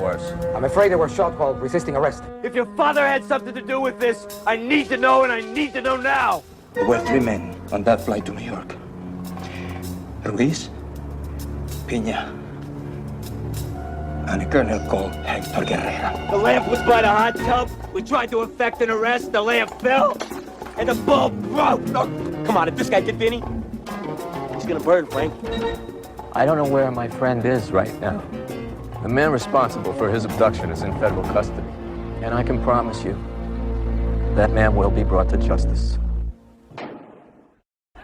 worse. I'm afraid they were shot while resisting arrest. If your father had something to do with this, I need to know, and I need to know now. There were 3 men on that flight to New York. Ruiz, Piña, and a colonel called Hector Guerrera. The lamp was by the hot tub. We tried to effect an arrest. The lamp fell, and the bulb broke. Oh, come on, if this guy did Vinny, he's gonna burn, Frank. I don't know where my friend is right now. The man responsible for his abduction is in federal custody. And I can promise you, that man will be brought to justice.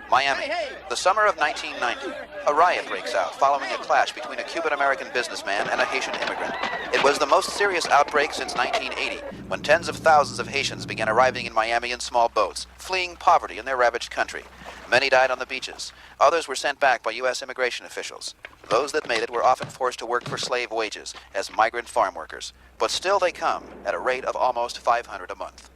Miami, the summer of 1990. A riot breaks out following a clash between a Cuban-American businessman and a Haitian immigrant. It was the most serious outbreak since 1980, when tens of thousands of Haitians began arriving in Miami in small boats, fleeing poverty in their ravaged country. Many died on the beaches. Others were sent back by U.S. immigration officials. Those that made it were often forced to work for slave wages as migrant farm workers. But still they come at a rate of almost $500 a month.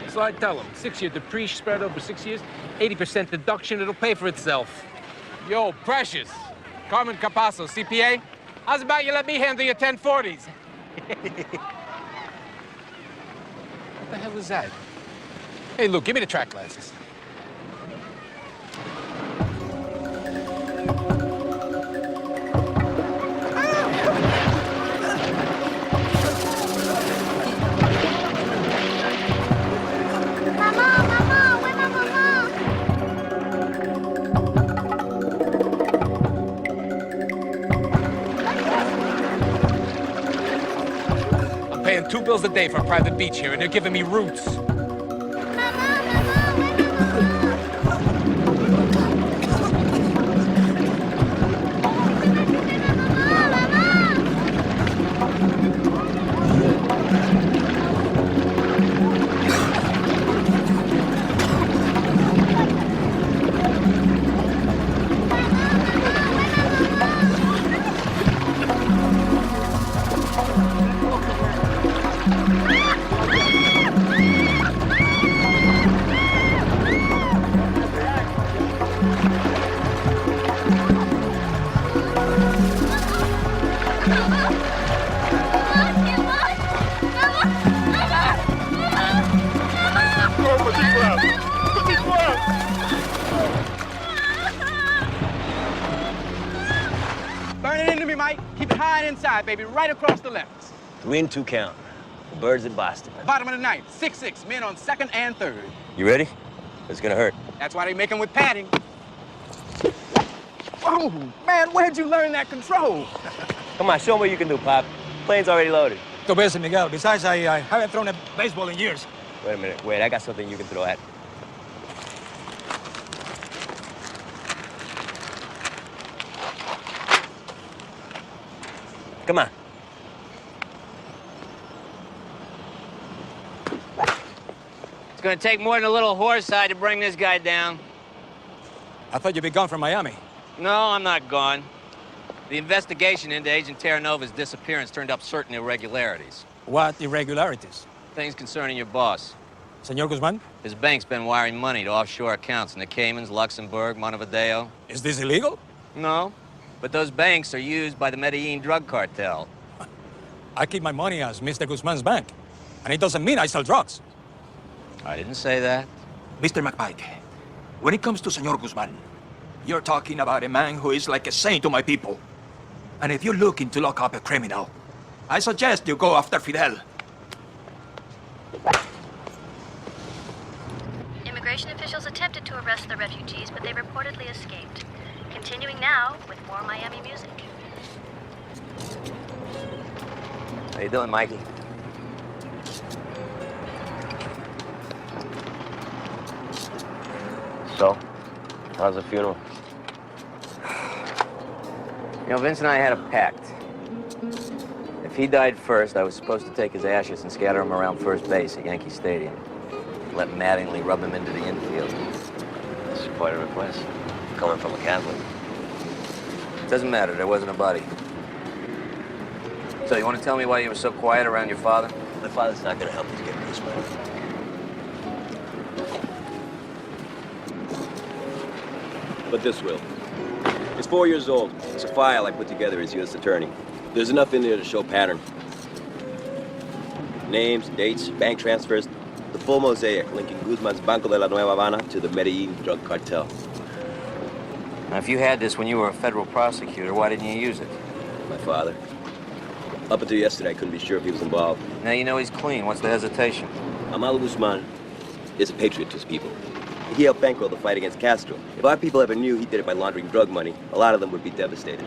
So I tell them, 6-year depreciation spread over 6 years, 80% deduction, it'll pay for itself. Yo, Precious, Carmen Capasso, CPA, how's about you let me handle your 1040s? What the hell is that? Hey, Luke, give me the track glasses. I'm paying 2 bills a day for a private beach here, and they're giving me roots. Burn it into me, Mike. Keep it high and inside, baby, right across the left. 3 and 2 count. The Birds in Boston. Bottom of the ninth, 6-6, men on second and third. You ready? It's gonna hurt. That's why they make them with padding. Oh, man, where'd you learn that control? Come on, show me what you can do, Pop. Plane's already loaded. Too busy, Miguel. Besides, I haven't thrown a baseball in years. Wait a minute. Wait, I got something you can throw at. Come on. It's gonna take more than a little horse eye to bring this guy down. I thought you'd be gone from Miami. No, I'm not gone. The investigation into Agent Terranova's disappearance turned up certain irregularities. What irregularities? Things concerning your boss. Senor Guzman? His bank's been wiring money to offshore accounts in the Caymans, Luxembourg, Montevideo. Is this illegal? No, but those banks are used by the Medellin drug cartel. I keep my money as Mr. Guzman's bank. And it doesn't mean I sell drugs. I didn't say that. Mr. McPike, when it comes to Senor Guzman, you're talking about a man who is like a saint to my people. And if you're looking to lock up a criminal, I suggest you go after Fidel. Immigration officials attempted to arrest the refugees, but they reportedly escaped. Continuing now with more Miami music. How you doing, Mikey? So, how's the funeral? You know, Vince and I had a pact. If he died first, I was supposed to take his ashes and scatter them around first base at Yankee Stadium. Let Mattingly rub him into the infield. That's quite a request. Coming from a Catholic. Doesn't matter, there wasn't a body. So, you want to tell me why you were so quiet around your father? My father's not gonna help you get this man. but this will. It's 4 years old. It's a file I put together as U.S. attorney. There's enough in there to show pattern. Names, dates, bank transfers, the full mosaic linking Guzman's Banco de la Nueva Habana to the Medellin drug cartel. Now, if you had this when you were a federal prosecutor, why didn't you use it? My father. Up until yesterday, I couldn't be sure if he was involved. Now you know he's clean. What's the hesitation? Amal Guzman is a patriot to his people. He helped bankroll the fight against Castro. If our people ever knew he did it by laundering drug money, a lot of them would be devastated,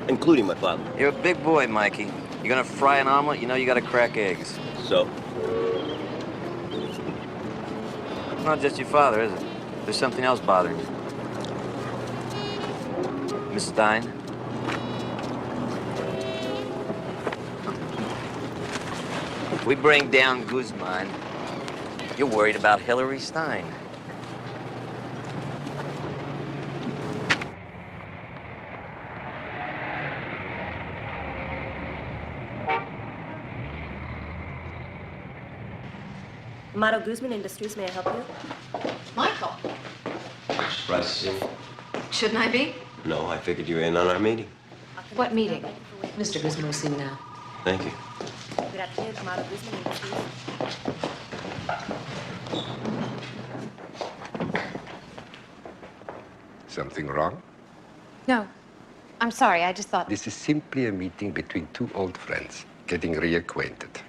including my father. You're a big boy, Mikey. You're gonna fry an omelet, you know you gotta crack eggs. So? It's not just your father, is it? There's something else bothering you. Miss Stein? If we bring down Guzman, you're worried about Hillary Stein. Mato Guzman Industries, may I help you? Michael. Russ. Shouldn't I be? No, I figured you were in on our meeting. What meeting? Mr. Guzman will see you now. Thank you. Good afternoon, Mato Guzman Industries. Something wrong? No. I'm sorry, I just thought... This is simply a meeting between two old friends, getting reacquainted.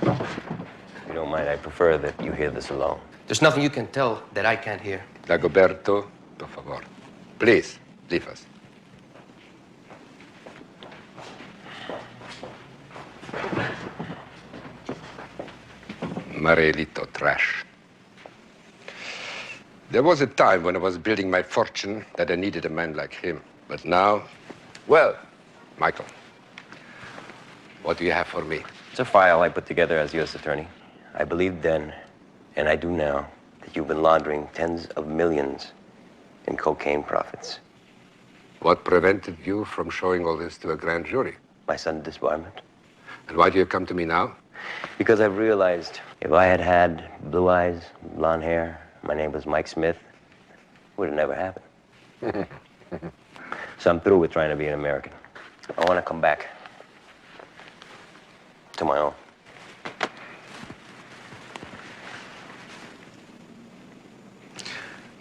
If you don't mind, I prefer that you hear this alone. There's nothing you can tell that I can't hear. Dagoberto, por favor. Please, leave us. Marielito trash. There was a time when I was building my fortune that I needed a man like him. But now, well, Michael, what do you have for me? It's a file I put together as U.S. attorney. I believed then, and I do now, that you've been laundering tens of millions in cocaine profits. What prevented you from showing all this to a grand jury? My son's disbarment. And why do you come to me now? Because I've realized if I had had blue eyes, blonde hair, my name was Mike Smith, it would have never happened. So I'm through with trying to be an American. I want to come back to my own.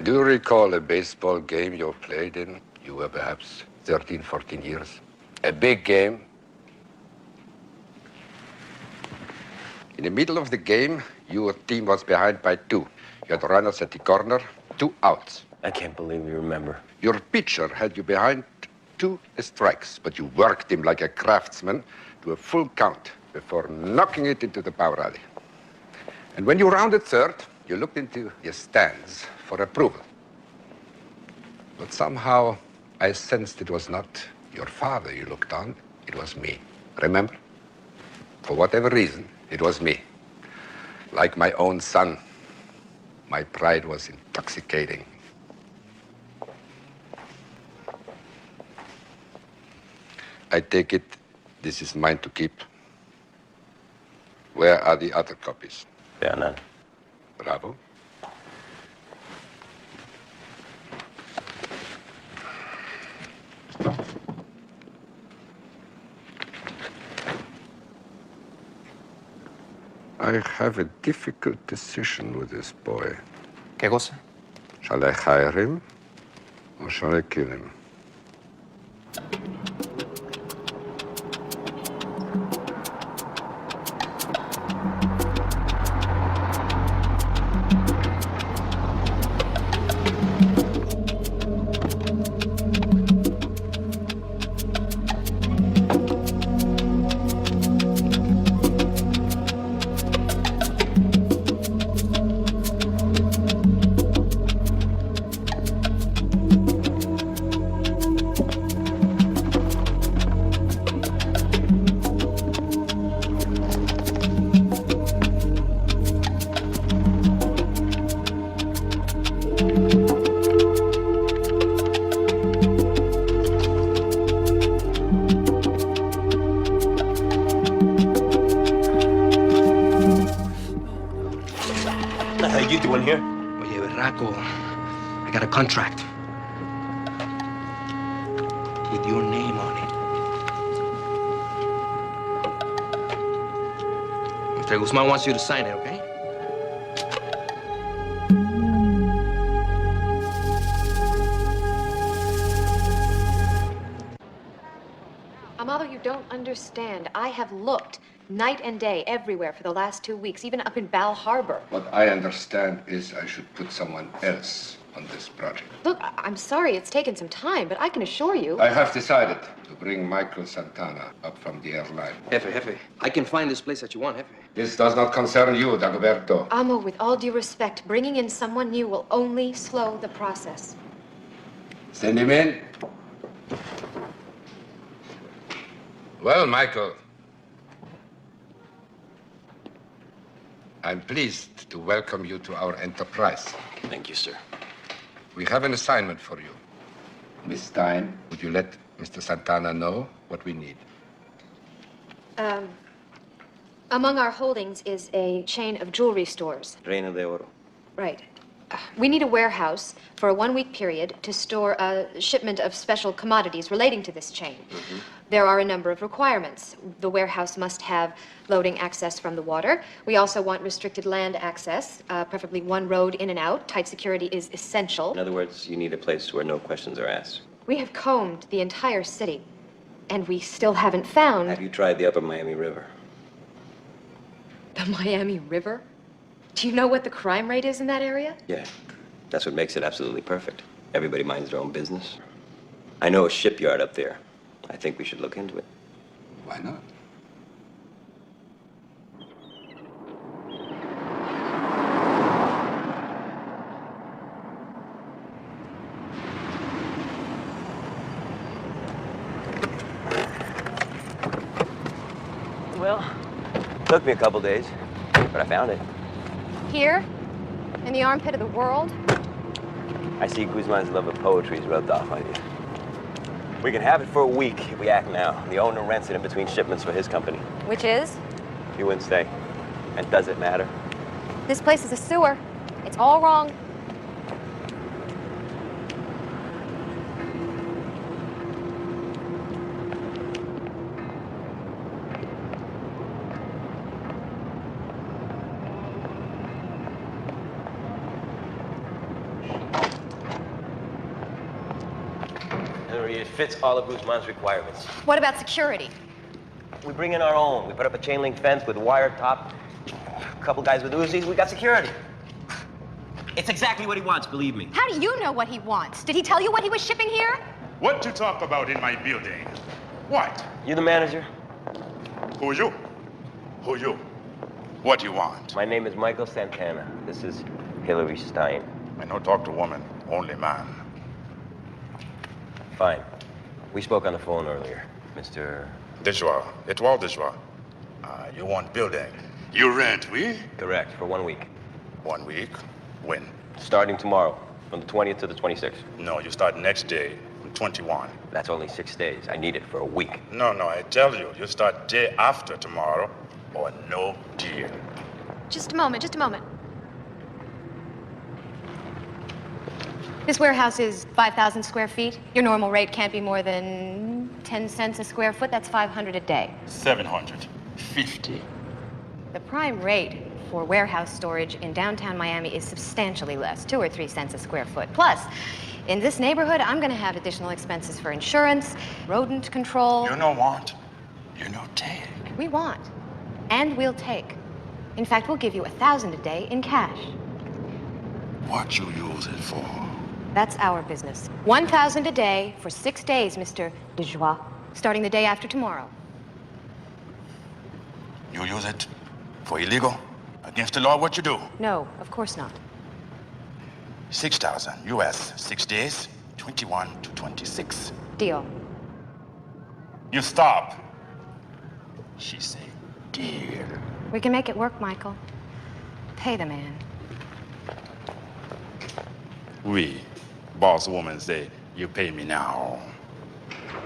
Do you recall a baseball game you played in? You were perhaps 13, 14 years. A big game. In the middle of the game, your team was behind by 2. You had runners at the corner, 2 outs. I can't believe you remember. Your pitcher had you behind 2 strikes, but you worked him like a craftsman to a full count before knocking it into the power alley. And when you rounded third, you looked into your stands for approval. But somehow I sensed it was not your father you looked on, it was me. Remember? For whatever reason, it was me. Like my own son, my pride was intoxicating. I take it this is mine to keep. Where are the other copies? There are none. Bravo. I have a difficult decision with this boy. ¿Qué cosa? Shall I hire him or shall I kill him? doing here? Oye, Berraco, I got a contract. With your name on it. Mr. Guzman wants you to sign it, okay? Amado, you don't understand. I have looked night and day everywhere for the last 2 weeks, even up in Bal Harbor. What I understand is I should put someone else on this project. Look, I'm sorry it's taken some time, but I can assure you... I have decided to bring Michael Santana up from the airline. Jefe, I can find this place that you want, Jefe. This does not concern you, Dagoberto. Amo, with all due respect, bringing in someone new will only slow the process. Send him in. Well, Michael, I'm pleased to welcome you to our enterprise. Thank you, sir. We have an assignment for you. Miss Stein, would you let Mr. Santana know what we need? Among our holdings is a chain of jewelry stores. Reina de Oro. Right. We need a warehouse for a 1-week period to store a shipment of special commodities relating to this chain. There are a number of requirements. The warehouse must have loading access from the water. We also want restricted land access, preferably one road in and out. Tight security is essential. In other words, you need a place where no questions are asked. We have combed the entire city, and we still haven't found... Have you tried the upper Miami River? The Miami River? Do you know what the crime rate is in that area? Yeah. That's what makes it absolutely perfect. Everybody minds their own business. I know a shipyard up there. I think we should look into it. Why not? Well, took me a couple days, but I found it. Here? In the armpit of the world? I see Guzman's love of poetry is rubbed off on you. We can have it for a week if we act now. The owner rents it in between shipments for his company. Which is? You wouldn't stay. And does it matter? This place is a sewer. It's all wrong. It fits all of Guzman's requirements. What about security? We bring in our own. We put up a chain link fence with wire top. A couple guys with Uzis. We got security. It's exactly what he wants, believe me. How do you know what he wants? Did he tell you what he was shipping here? What to talk about in my building? What? You the manager? Who you? Who you? What you want? My name is Michael Santana. This is Hillary Stein. I no talk to woman, only man. Fine. We spoke on the phone earlier, Mr. Dejois. Etoile Dejois. You want building. You rent, we? Correct, for 1 week. 1 week? When? Starting tomorrow, from the 20th to the 26th. No, you start next day, from 21. That's only 6 days. I need it for a week. No, I tell you, you start day after tomorrow, or no deal. Just a moment, just a moment. This warehouse is 5,000 square feet. Your normal rate can't be more than 10 cents a square foot. That's $500 a day. 750. The prime rate for warehouse storage in downtown Miami is substantially less, 2 or 3 cents a square foot. Plus, in this neighborhood, I'm going to have additional expenses for insurance, rodent control. You know what? You know take. We want, and we'll take. In fact, we'll give you 1,000 a day in cash. What you use it for? That's our business. 1,000 a day for 6 days, Mr. Dejois, starting the day after tomorrow. You use it for illegal? Against the law, what you do? No, of course not. 6,000 US, 6 days, 21 to 26. Deal. You stop. She say, deal. We can make it work, Michael. Pay the man. We, boss woman, say, you pay me now.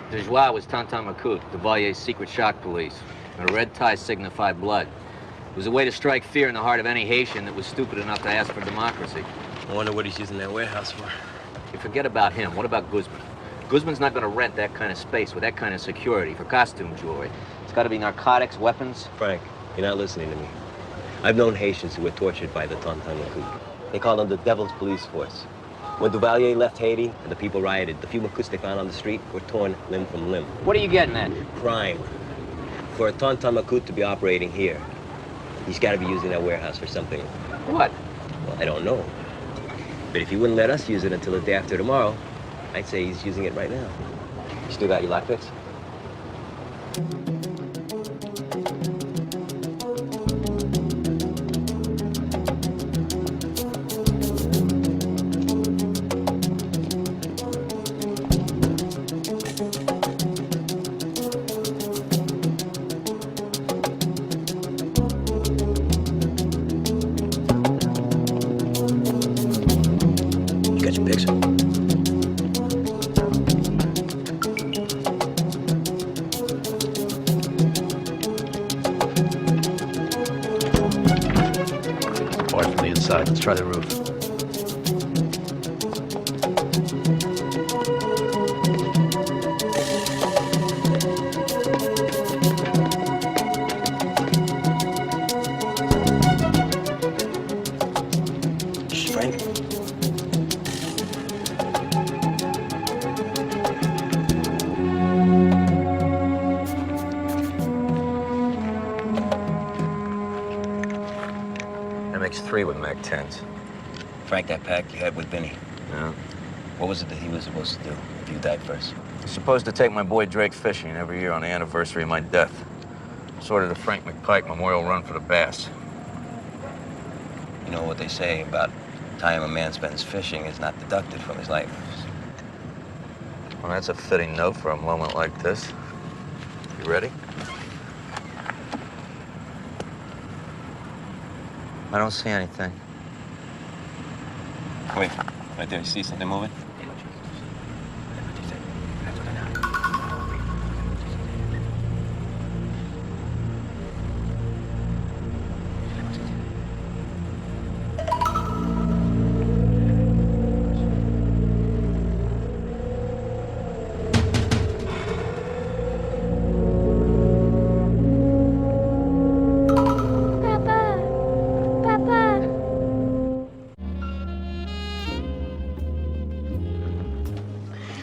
Dejois was Tonton McCook, Duvalier's secret shock police. And a red tie signified blood. It was a way to strike fear in the heart of any Haitian that was stupid enough to ask for democracy. I wonder what he's using that warehouse for. You forget about him. What about Guzman? Guzman's not going to rent that kind of space with that kind of security for costume jewelry. It's got to be narcotics, weapons. Frank, you're not listening to me. I've known Haitians who were tortured by the Santana and McPike. They called them the Devil's Police Force. When Duvalier left Haiti and the people rioted, the few Makus they found on the street were torn limb from limb. What are you getting at? Crime. For a Tonton Makut to be operating here, he's got to be using that warehouse for something. What? Well, I don't know. But if he wouldn't let us use it until the day after tomorrow, I'd say he's using it right now. You still got your lockpicks? You got your picks? Let's try the roof. Frank? MX3 with Mac 10s. Frank, that pact you had with Vinny. Yeah. What was it that he was supposed to do if you died first? I'm supposed to take my boy Drake fishing every year on the anniversary of my death. Sort of the Frank McPike Memorial Run for the Bass. You know what they say about time a man spends fishing is not deducted from his life. Well, that's a fitting note for a moment like this. You ready? I don't see anything. Wait, right there, you see something moving?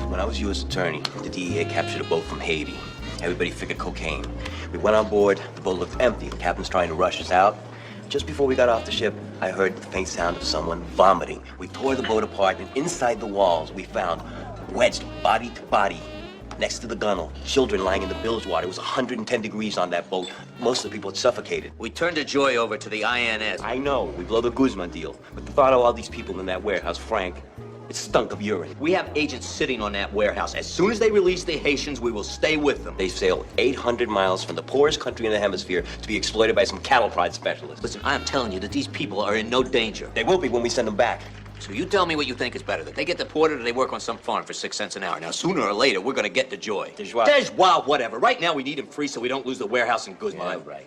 When I was U.S. attorney, the DEA captured a boat from Haiti. Everybody figured cocaine. We went on board, the boat looked empty. The captain's trying to rush us out. Just before we got off the ship, I heard the faint sound of someone vomiting. We tore the boat apart, and inside the walls, we found wedged body to body, next to the gunnel, children lying in the bilge water. It was 110 degrees on that boat. Most of the people had suffocated. We turned the Joy over to the INS. I know, we blow the Guzman deal. But the thought of all these people in that warehouse, Frank, it stunk of urine. We have agents sitting on that warehouse. As soon as they release the Haitians, we will stay with them. They sailed 800 miles from the poorest country in the hemisphere to be exploited by some cattle prod specialists. Listen, I am telling you that these people are in no danger. They will be when we send them back. So you tell me what you think is better, that they get deported or they work on some farm for 6 cents an hour. Now, sooner or later, we're gonna get the Joy. Dejoie, whatever. Right now, we need him free so we don't lose the warehouse in Guzman. Yeah, right.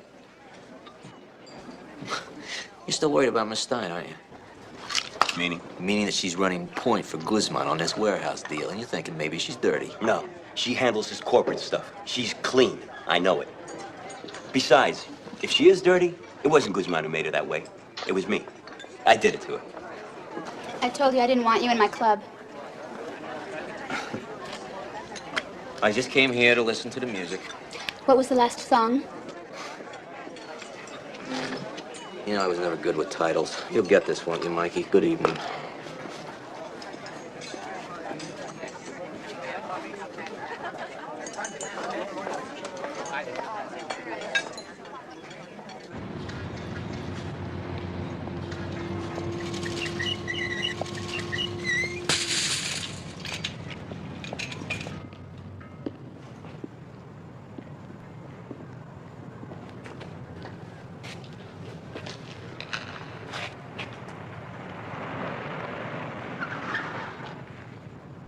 You're still worried about Miss Stein, aren't you? Meaning? Meaning that she's running point for Guzman on this warehouse deal, and you're thinking maybe she's dirty. No, she handles his corporate stuff. She's clean. I know it. Besides, if she is dirty, it wasn't Guzman who made her that way. It was me. I did it to her. I told you I didn't want you in my club. I just came here to listen to the music. What was the last song? You know, I was never good with titles. You'll get this, won't you, Mikey? Good evening.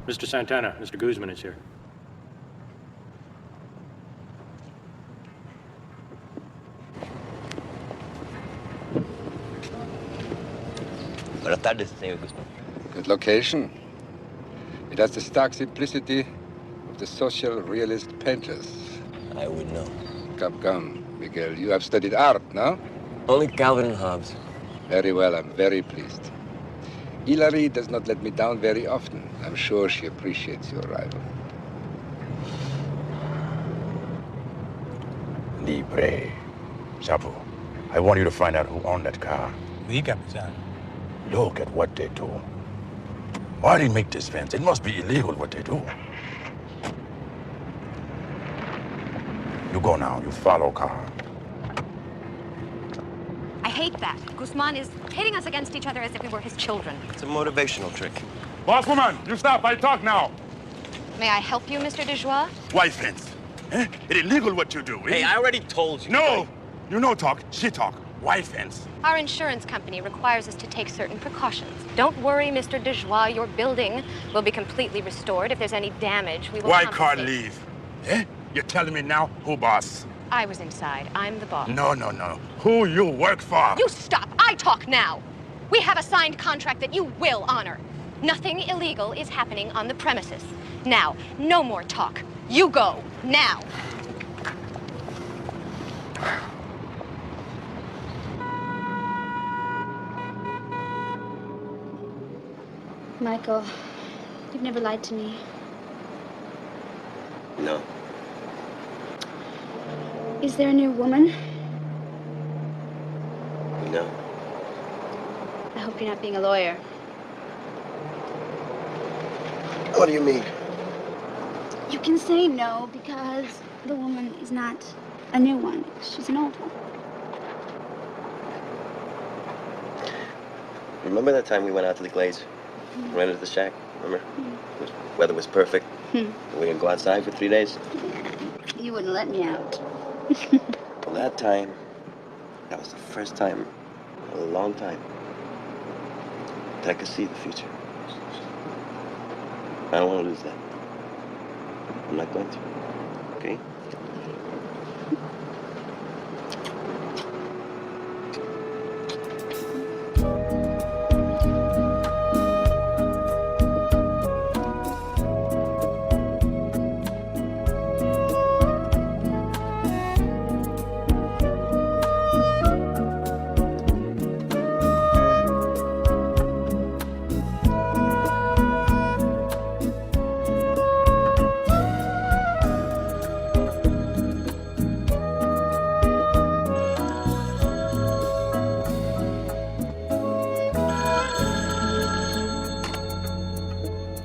Mr. Santana, Mr. Guzman is here. tardes, señor Guzman. Good location. It has the stark simplicity of the social realist painters. I would know. Come, Miguel. You have studied art, no? Only Calvin and Hobbes. Very well, I'm very pleased. Hilary does not let me down very often. I'm sure she appreciates your arrival. Libre. Chapo, I want you to find out who owned that car. Oui, Captain. Look at what they do. Why did they make this fence? It must be illegal what they do. You go now, you follow car. I hate that. Guzman is pitting us against each other as if we were his children. It's a motivational trick. Boss woman, you stop, I talk now. May I help you, Mr. Dejoie? Why fence? Eh? It illegal what you do, eh? Hey, I already told you. No! You no talk, she talk. Why fence? Our insurance company requires us to take certain precautions. Don't worry, Mr. Dejoie. Your building will be completely restored. If there's any damage, we will Why compensate. can't leave? Eh? You're telling me now who boss? I was inside. I'm the boss. No. Who you work for? You stop. I talk now. We have a signed contract that you will honor. Nothing illegal is happening on the premises. Now, no more talk. You go, now. Michael, you've never lied to me. No. Is there a new woman? No. I hope you're not being a lawyer. What do you mean? You can say no because the woman is not a new one. She's an old one. Remember that time we went out to the Glades? Rented the shack, remember? The weather was perfect. We didn't go outside for 3 days. You wouldn't let me out. Well, that time, that was the first time in a long time that I could see the future. I don't want to lose that. I'm not going to. Okay?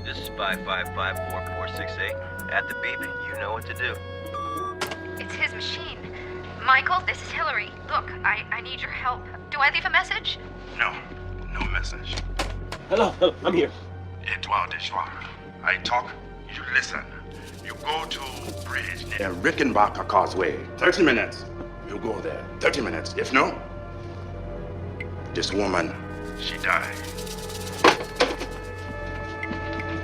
This is 555-4468. At the beep, you know what to do. It's his machine. Michael, this is Hillary. Look, I need your help. Do I leave a message? No message. Hello, I'm here. Edouard Dejoie. I talk, you listen. You go to bridge near Rickenbacker Causeway. 30 minutes. You go there. 30 minutes. If no, this woman, she died.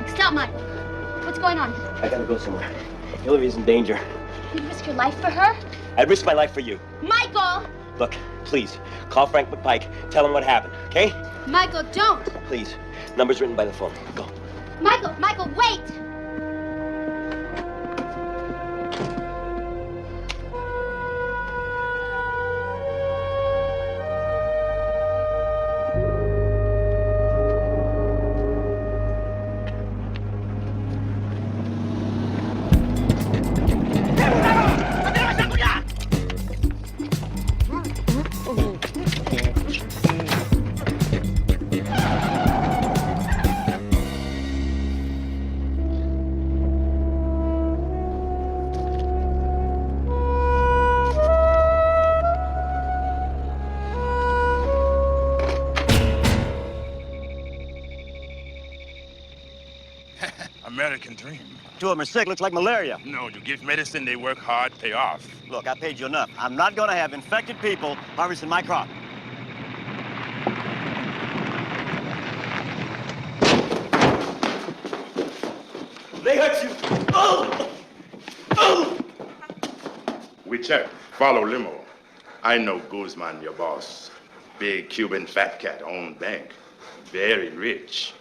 Stop, Michael. What's going on? I gotta go somewhere. Hillary's in danger. You'd risk your life for her? I'd risk my life for you. Michael! Look, please, call Frank McPike. Tell him what happened, okay? Michael, don't! Please. Number's written by the phone. Go. Michael, wait! American dream. Two of them are sick, looks like malaria. No, you give medicine, they work hard, pay off. Look, I paid you enough. I'm not gonna have infected people harvesting my crop. They hurt you. Oh! We check. Follow limo. I know Guzman, your boss. Big Cuban fat cat, own bank. very rich.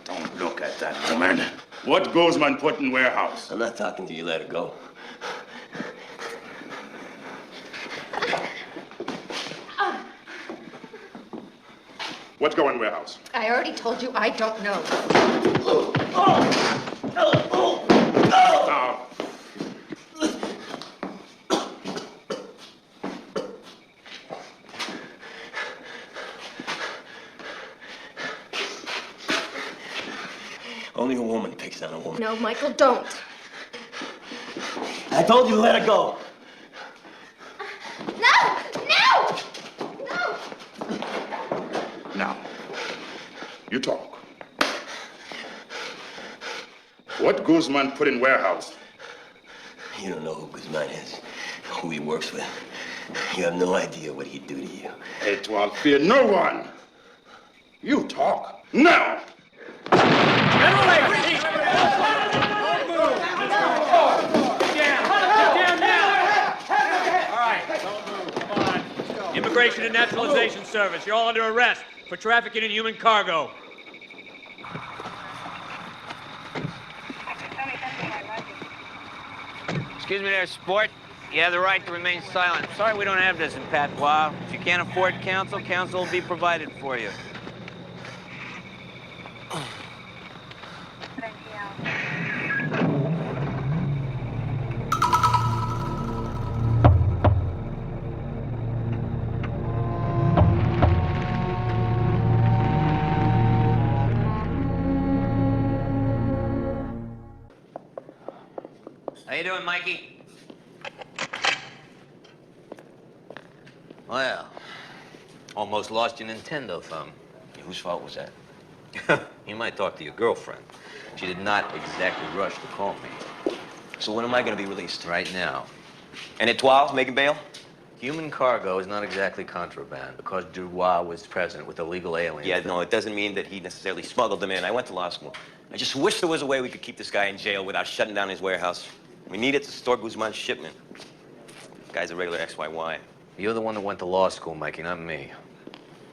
Don't look at that woman. What Guzman put in warehouse? I'm not talking to you. Let her go. What's going in warehouse? I already told you I don't know. Now, Only a woman picks on a woman. No, Michael, don't. I told you to let her go. No! No! No! now, you talk. What Guzman put in warehouse? You don't know who Guzman is, who he works with. You have no idea what he'd do to you. It will fear no one. You talk. Now! Immigration and Naturalization Service, you're all under arrest for trafficking in human cargo. Excuse me there, sport. You have the right to remain silent. Sorry we don't have this in patois. If you can't afford counsel, counsel will be provided for you. How you doing, Mikey? Well, almost lost your Nintendo thumb. Whose fault was that? You might talk to your girlfriend. She did not exactly rush to call me. So when am I going to be released? Right now. And Etoile making bail? Human cargo is not exactly contraband because Dubois was present with illegal aliens. Yeah, no, it doesn't mean that he necessarily smuggled them in. I went to law school. I just wish there was a way we could keep this guy in jail without shutting down his warehouse. We need it to store Guzman's shipment. The guy's a regular XYY. You're the one that went to law school, Mikey, not me.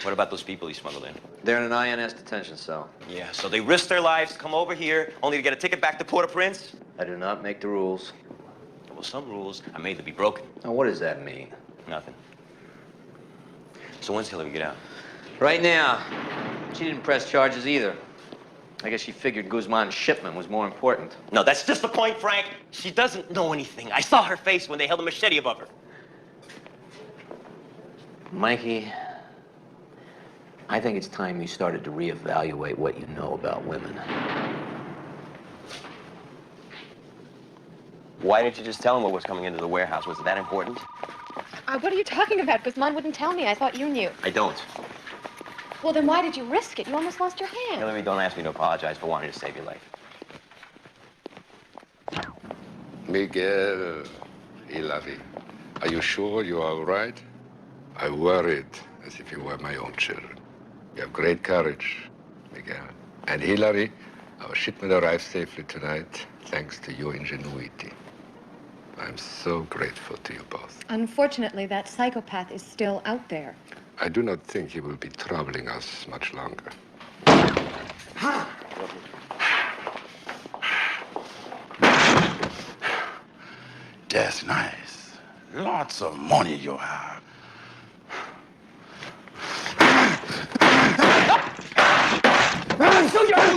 What about those people he smuggled in? They're in an INS detention cell. Yeah, so they risked their lives to come over here only to get a ticket back to Port-au-Prince? I do not make the rules. Well, some rules are made to be broken. Now, what does that mean? Nothing. So when's Hillary get out? Right now. She didn't press charges either. I guess she figured Guzman's shipment was more important. No, that's just the point, Frank. She doesn't know anything. I saw her face when they held a machete above her. Mikey, I think it's time you started to reevaluate what you know about women. Why didn't you just tell him what was coming into the warehouse? Was it that important? What are you talking about? Guzman wouldn't tell me. I thought you knew. I don't. Well, then why did you risk it? You almost lost your hand. Hillary, don't ask me to apologize for wanting to save your life. Miguel, Hilary, are you sure you are all right? I worried as if you were my own children. You have great courage, Miguel. And Hilary, our shipment arrived safely tonight, thanks to your ingenuity. I'm so grateful to you both. Unfortunately, that psychopath is still out there. I do not think he will be troubling us much longer. That's nice. Lots of money you have.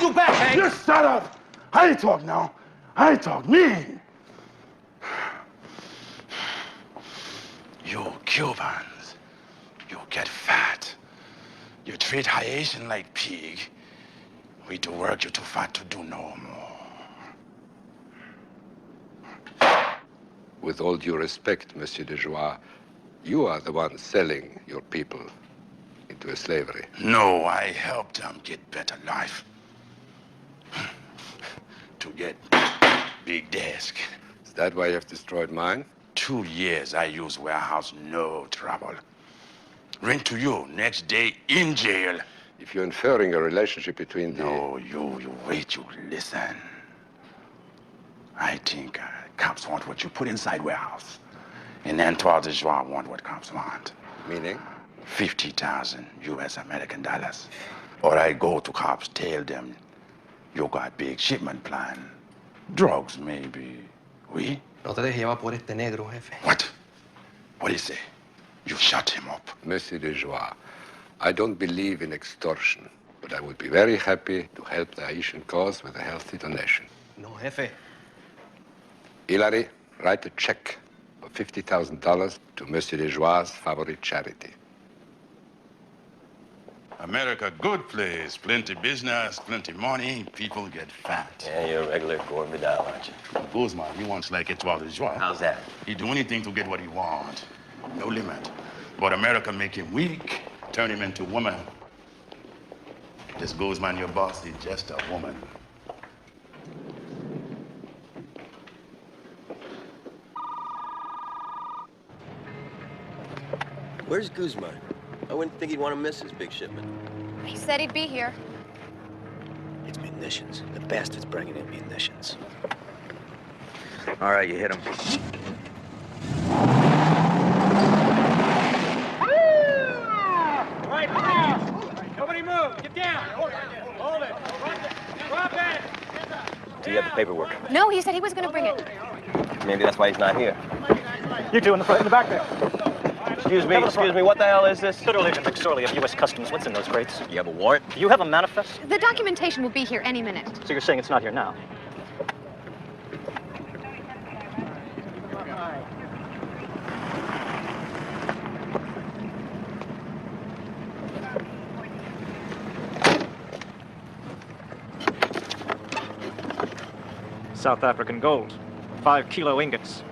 You back, Hank! You shut up! I talk now. I talk me. You Cubans, you get fat. You treat Haitian like pig. We do work you too fat to do no more. With all due respect, Monsieur de Joie, you are the one selling your people into slavery. No, I helped them get better life. To get big desk. Is that why you have destroyed mine? 2 years I use warehouse, no trouble. Rent to you, next day in jail. If you're inferring a relationship between the... No, you wait, you listen. I think cops want what you put inside warehouse. And Antoine de Joie want what cops want. Meaning? 50,000 US American dollars. Or I go to cops, tell them you got big shipment plan. Drugs, maybe. Oui? No te dejes llevar por este negro, jefe. What? What do you say? You shut him up. Monsieur de Joie, I don't believe in extortion, but I would be very happy to help the Haitian cause with a healthy donation. No, jefe. Hilary, write a check for $50,000 to Monsieur de Joie's favorite charity. America, good place. Plenty business, plenty money. People get fat. Yeah, you're a regular Gore Vidal, aren't you? Guzman, he wants like Etoile de Joie. How's that? He'd do anything to get what he wants. No limit. But America make him weak, turn him into a woman. This Guzman, your boss, is just a woman. Where's Guzman? I wouldn't think he'd want to miss his big shipment. He said he'd be here. It's munitions. The bastard's bringing in munitions. All right, you hit him. Right, please. Nobody move. Get down. Hold it. Drop it. Do you have the paperwork? No, he said he was going to bring it. Maybe that's why he's not here. You two in the back there. Excuse me, what the hell is this? Federal Agent McSorley of U.S. Customs. What's in those crates? You have a warrant? Do you have a manifest? The documentation will be here any minute. So you're saying it's not here now? South African gold. 5 kilo ingots.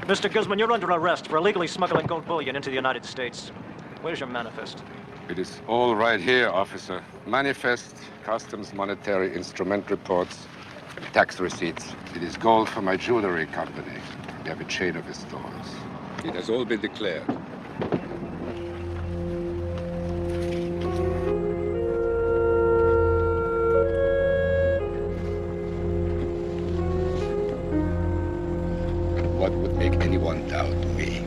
Mr. Guzman, you're under arrest for illegally smuggling gold bullion into the United States. Where's your manifest? It is all right here, officer. Manifest, customs, monetary instrument reports, tax receipts. It is gold for my jewelry company. We have a chain of stores. It has all been declared. What would make anyone doubt me?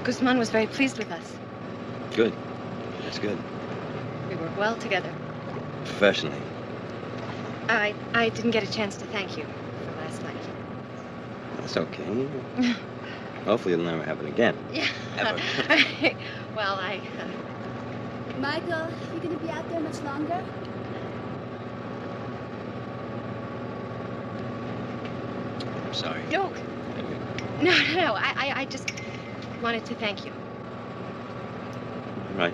Guzman was very pleased with us. Good. That's good. We work well together. Professionally. I didn't get a chance to thank you for last night. That's okay. Hopefully it'll never happen again. Yeah. Ever. Well, Michael, you gonna be out there much longer? I'm sorry. No. No. I just wanted to thank you. Right.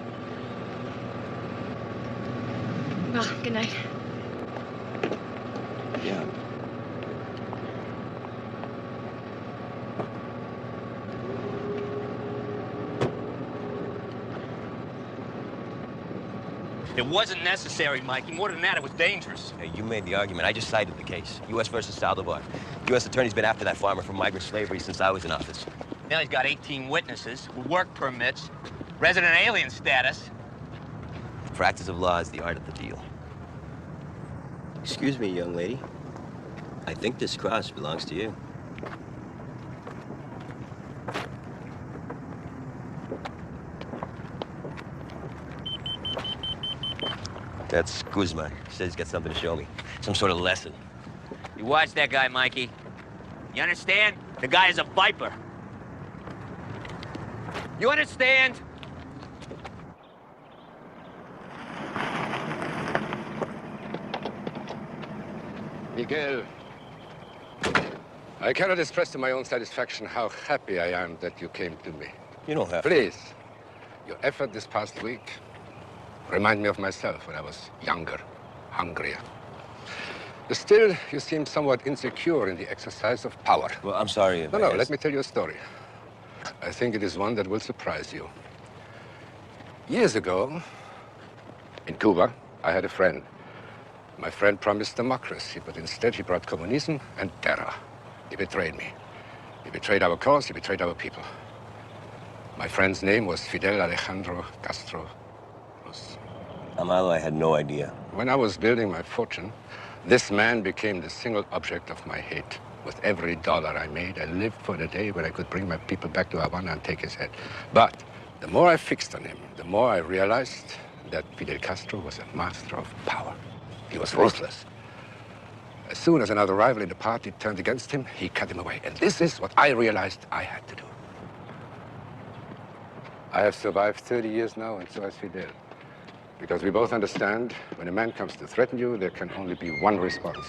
Well, good night. Yeah. It wasn't necessary, Mikey. More than that, it was dangerous. Hey, you made the argument. I just cited the case. U.S. versus Saldivar. U.S. attorney's been after that farmer for migrant slavery since I was in office. Now he's got 18 witnesses, with work permits, resident alien status. The practice of law is the art of the deal. Excuse me, young lady. I think this cross belongs to you. That's Guzman. He says he's got something to show me. Some sort of lesson. You watch that guy, Mikey. You understand? The guy is a viper. You understand? Miguel, I cannot express to my own satisfaction how happy I am that you came to me. You don't have to. Please, your effort this past week remind me of myself when I was younger, hungrier. Still, you seem somewhat insecure in the exercise of power. Well, I'm sorry. No, let me tell you a story. I think it is one that will surprise you. Years ago, in Cuba, I had a friend. My friend promised democracy, but instead he brought communism and terror. He betrayed me. He betrayed our cause, he betrayed our people. My friend's name was Fidel Alejandro Castro. Amado, I had no idea. When I was building my fortune, this man became the single object of my hate. With every dollar I made, I lived for the day when I could bring my people back to Havana and take his head. But the more I fixed on him, the more I realized that Fidel Castro was a master of power. He was ruthless. As soon as another rival in the party turned against him, he cut him away. And this is what I realized I had to do. I have survived 30 years now, and so has Fidel. Because we both understand, when a man comes to threaten you, there can only be one response.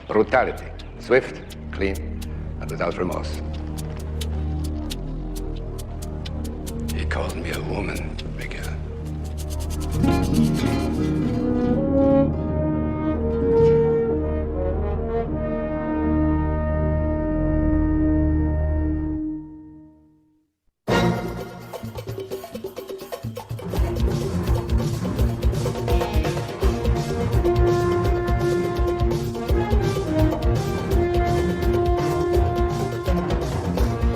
Brutality. Swift, clean, and without remorse. He called me a woman.